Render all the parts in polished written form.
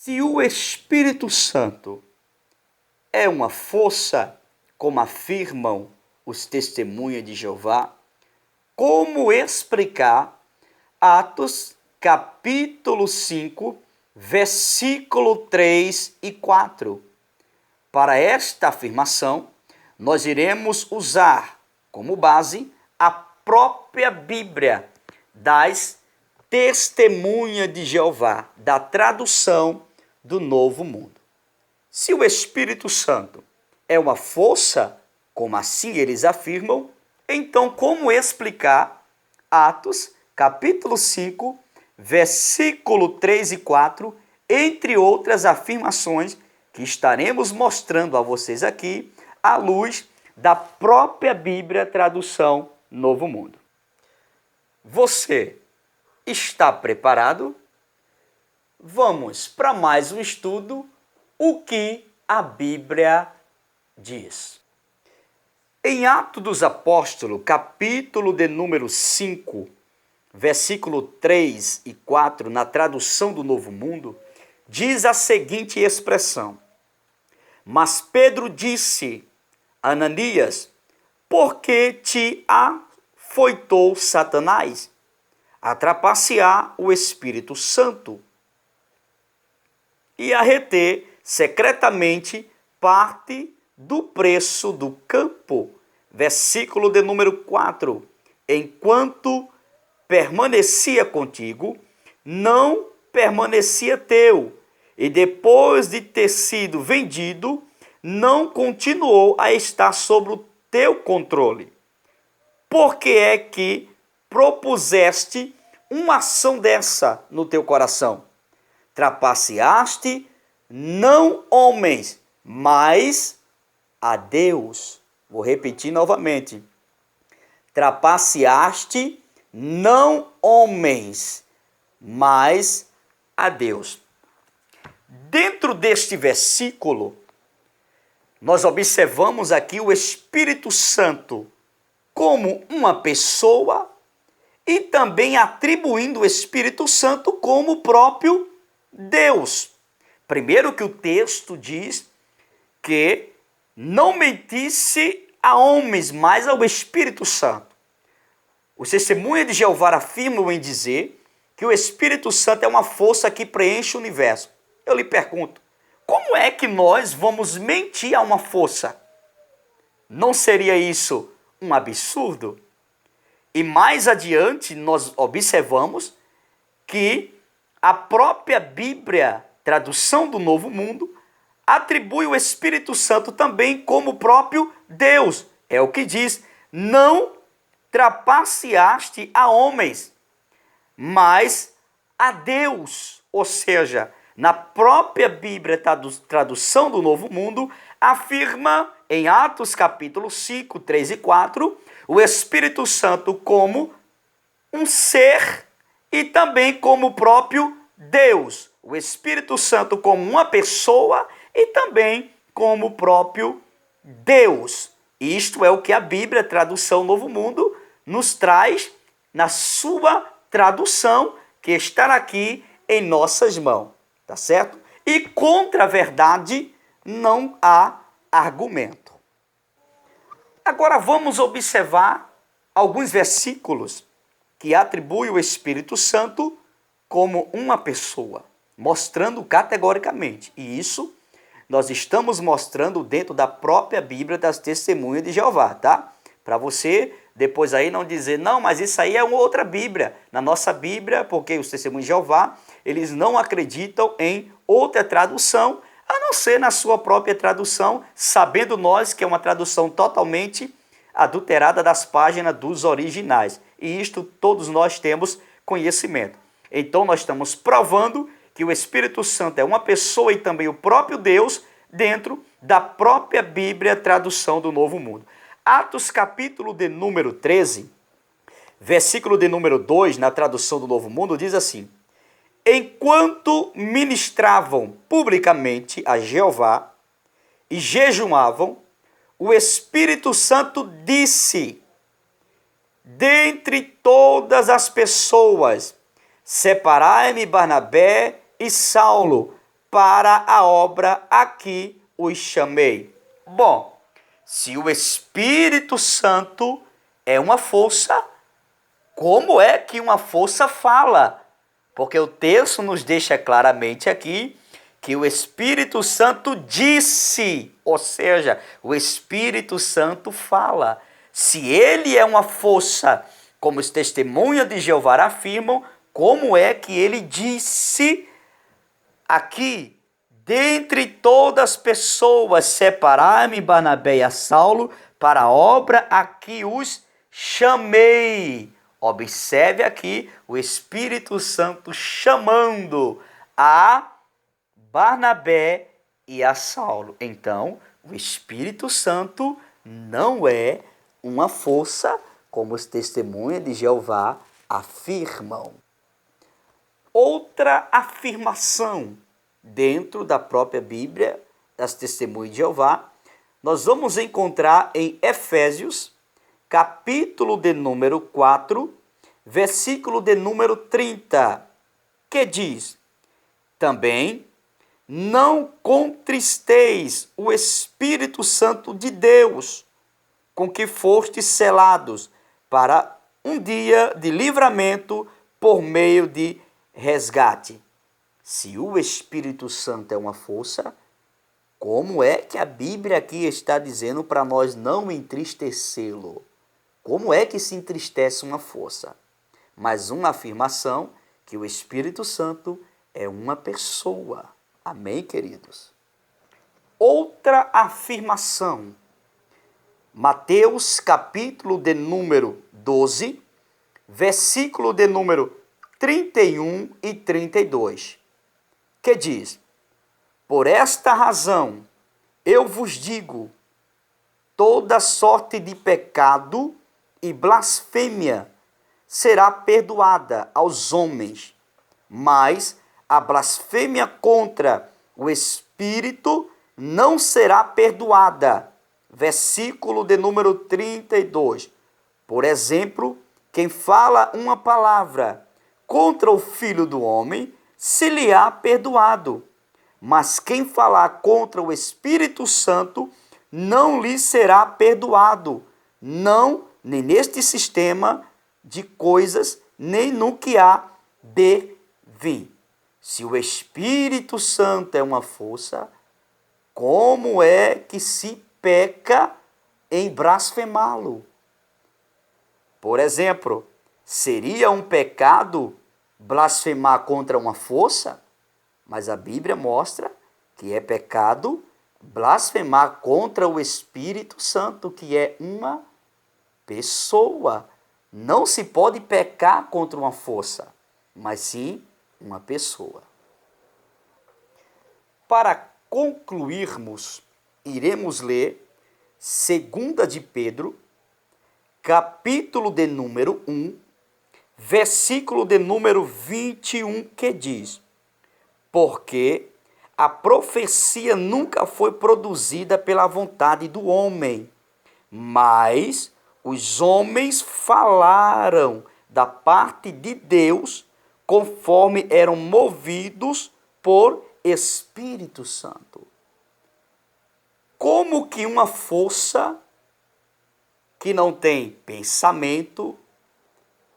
Se o Espírito Santo é uma força, como afirmam os testemunhas de Jeová, como explicar Atos capítulo 5, versículo 3 e 4? Para esta afirmação, nós iremos usar como base a própria Bíblia das Testemunhas de Jeová, da tradução do Novo Mundo. Se o Espírito Santo é uma força, como assim eles afirmam, então como explicar Atos capítulo 5, versículo 3 e 4, entre outras afirmações que estaremos mostrando a vocês aqui à luz da própria Bíblia tradução Novo Mundo. Você está preparado? Vamos para mais um estudo, o que a Bíblia diz. Em Atos dos Apóstolos, capítulo de número 5, versículo 3 e 4, na tradução do Novo Mundo, diz a seguinte expressão: Mas Pedro disse a Ananias, por que te afoitou Satanás a trapacear o Espírito Santo e a reter secretamente parte do preço do campo? Versículo de número 4. Enquanto permanecia contigo, não permanecia teu, e depois de ter sido vendido, não continuou a estar sob o teu controle. Por que é que propuseste uma ação dessa no teu coração? Trapaceaste não homens, mas a Deus. Vou repetir novamente. Trapaceaste não homens, mas a Deus. Dentro deste versículo, nós observamos aqui o Espírito Santo como uma pessoa e também atribuindo o Espírito Santo como o próprio Deus. Primeiro que o texto diz que não mentisse a homens, mas ao Espírito Santo. Os testemunhas de Jeová afirmam em dizer que o Espírito Santo é uma força que preenche o universo. Eu lhe pergunto, como é que nós vamos mentir a uma força? Não seria isso um absurdo? E mais adiante nós observamos que a própria Bíblia, tradução do Novo Mundo, atribui o Espírito Santo também como o próprio Deus. É o que diz, não trapaceaste a homens, mas a Deus. Ou seja, na própria Bíblia, tradução do Novo Mundo, afirma em Atos capítulo 5, 3 e 4, o Espírito Santo como um ser e também como o próprio Deus. O Espírito Santo como uma pessoa e também como o próprio Deus. Isto é o que a Bíblia, tradução Novo Mundo, nos traz na sua tradução, que está aqui em nossas mãos, tá certo? E contra a verdade não há argumento. Agora vamos observar alguns versículos que atribuem o Espírito Santo como uma pessoa, mostrando categoricamente. E isso nós estamos mostrando dentro da própria Bíblia das Testemunhas de Jeová, tá? Para você depois aí não dizer, não, mas isso aí é uma outra Bíblia. Na nossa Bíblia, porque os Testemunhos de Jeová, eles não acreditam em outra tradução, a não ser na sua própria tradução, sabendo nós que é uma tradução totalmente adulterada das páginas dos originais. E isto todos nós temos conhecimento. Então nós estamos provando que o Espírito Santo é uma pessoa e também o próprio Deus dentro da própria Bíblia, tradução do Novo Mundo. Atos capítulo de número 13, versículo de número 2, na tradução do Novo Mundo, diz assim: Enquanto ministravam publicamente a Jeová e jejuavam, o Espírito Santo disse: dentre todas as pessoas, separai-me Barnabé e Saulo para a obra a que os chamei. Bom, se o Espírito Santo é uma força, como é que uma força fala? Porque o texto nos deixa claramente aqui que o Espírito Santo disse, ou seja, o Espírito Santo fala. Se ele é uma força, como os testemunhas de Jeová afirmam, como é que ele disse aqui, dentre todas as pessoas, separai-me Barnabé e a Saulo para a obra a que os chamei. Observe aqui o Espírito Santo chamando a Barnabé e a Saulo. Então, o Espírito Santo não é uma força, como os testemunhas de Jeová afirmam. Outra afirmação dentro da própria Bíblia, das testemunhas de Jeová, nós vamos encontrar em Efésios, capítulo de número 4, versículo de número 30, que diz: também não contristeis o Espírito Santo de Deus, com que fostes selados para um dia de livramento por meio de resgate. Se o Espírito Santo é uma força, como é que a Bíblia aqui está dizendo para nós não entristecê-lo? Como é que se entristece uma força? Mas uma afirmação que o Espírito Santo é uma pessoa. Amém, queridos? Outra afirmação. Mateus, capítulo de número 12, versículo de número 31 e 32, que diz: por esta razão eu vos digo, toda sorte de pecado e blasfêmia será perdoada aos homens, mas a blasfêmia contra o Espírito não será perdoada. Versículo de número 32. Por exemplo, quem fala uma palavra contra o Filho do Homem, se lhe há perdoado. Mas quem falar contra o Espírito Santo, não lhe será perdoado. Não, nem neste sistema de coisas, nem no que há de vir. Se o Espírito Santo é uma força, como é que se peca em blasfemá-lo? Por exemplo, seria um pecado blasfemar contra uma força? Mas a Bíblia mostra que é pecado blasfemar contra o Espírito Santo, que é uma pessoa. Não se pode pecar contra uma força, mas sim uma pessoa. Para concluirmos, iremos ler 2 de Pedro, capítulo de número 1, versículo de número 21, que diz: porque a profecia nunca foi produzida pela vontade do homem, mas os homens falaram da parte de Deus conforme eram movidos por Espírito Santo. Como que uma força que não tem pensamento,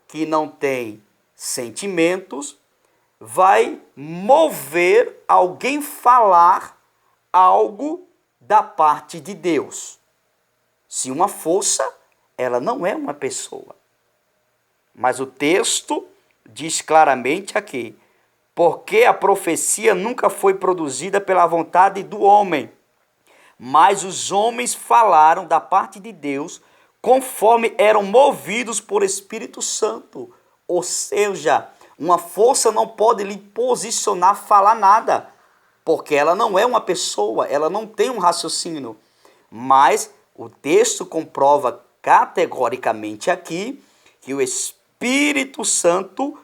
que não tem sentimentos, vai mover alguém falar algo da parte de Deus? Se uma força, ela não é uma pessoa. Mas o texto diz claramente aqui: porque a profecia nunca foi produzida pela vontade do homem, mas os homens falaram da parte de Deus conforme eram movidos por Espírito Santo. Ou seja, uma força não pode lhe posicionar, falar nada, porque ela não é uma pessoa, ela não tem um raciocínio. Mas o texto comprova categoricamente aqui que o Espírito Santo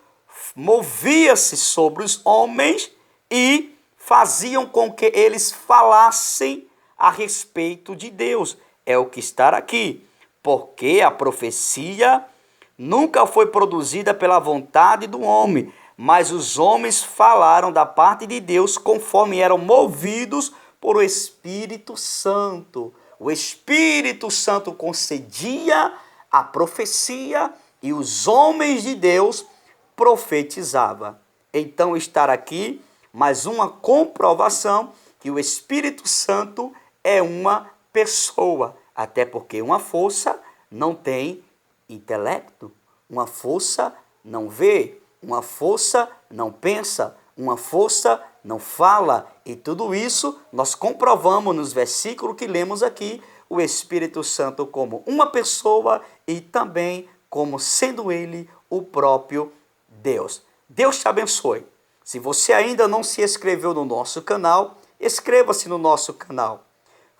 movia-se sobre os homens e faziam com que eles falassem a respeito de Deus. É o que está aqui. Porque a profecia nunca foi produzida pela vontade do homem, mas os homens falaram da parte de Deus conforme eram movidos por o Espírito Santo. O Espírito Santo concedia a profecia e os homens de Deus profetizavam. Então está aqui mais uma comprovação que o Espírito Santo é uma pessoa, até porque uma força não tem intelecto, uma força não vê, uma força não pensa, uma força não fala, e tudo isso nós comprovamos nos versículos que lemos aqui, o Espírito Santo como uma pessoa e também como sendo ele o próprio Deus. Deus te abençoe. Se você ainda não se inscreveu no nosso canal, inscreva-se no nosso canal.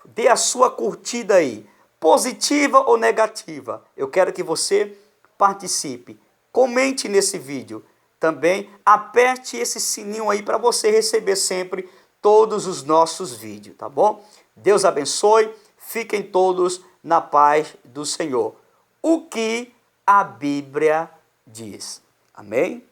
Dê a sua curtida aí, positiva ou negativa. Eu quero que você participe. Comente nesse vídeo. Também aperte esse sininho aí para você receber sempre todos os nossos vídeos, tá bom? Deus abençoe. Fiquem todos na paz do Senhor. O que a Bíblia diz. Amém?